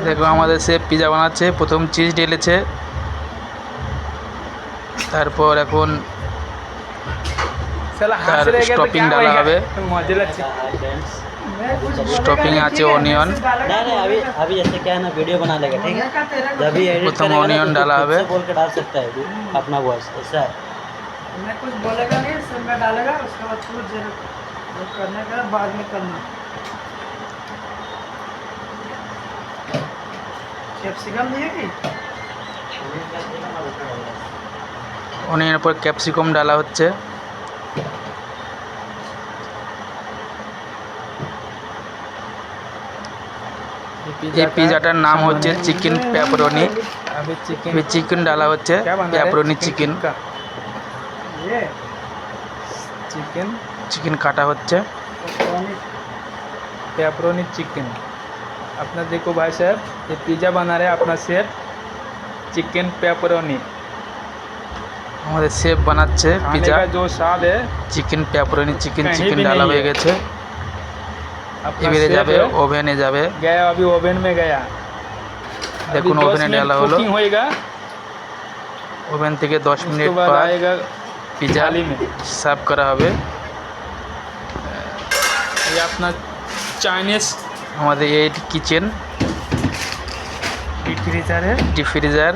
দেখো আমাদের chef pizza বানাচ্ছে। প্রথম চিজ ঢেলেছে, তারপর এখন তার স্টপিং ডালা হবে। स्टॉपिंग आचे ऑनियन नहीं अभी अभी जैसे क्या है ना वीडियो बना लेगा ठीक है, जब भी एडिट प्रथम करेगा ना ऑनियन तो डाला खुद है। से बोल के डाल सकता है अपना वॉइस, ऐसा है। मैं कुछ बोलेगा नहीं, सिर्फ मैं डालेगा, उसके बाद कुछ जो करने का बाद में करना। कैप्सिकम नहीं है कि ऑनियन पर कैप्सिकम डाला হচ্ছে। এই পিজাটার নাম হচ্ছে চিকেন পেপারনি। চিকেন ডালা হচ্ছে, পেপারনি চিকেন। ये चिकन চিকেন কাটা হচ্ছে। Pepperoni chicken. अपना देखो भाई साहब, ये पिज़्ज़ा बना रहे हैं अपना शेफ, चिकन पेपरोनी। আমাদের শেফ বানাচ্ছে खाने পিজা। का जो स्वाद है চিকেন পেপারনি চিকেন कहीं চিকেন भी ডালা नहीं হয়ে है। গেছে। अपना এবারে शेफ যাবে है, ওভেনে যাবে। गया अभी ओवन में गया। দেখুন अभी 10 ওভেনে मिनट ডালা হলো। कुकिंग होएगा, ওভেন থেকে 10 उसके মিনিট बाद পর आएगा পিজা थाली में। সার্ভ করা হবে। ये अपना चाइनीज আমাদের এই কিচেন डीप फ्रीजर है। Deep freezer.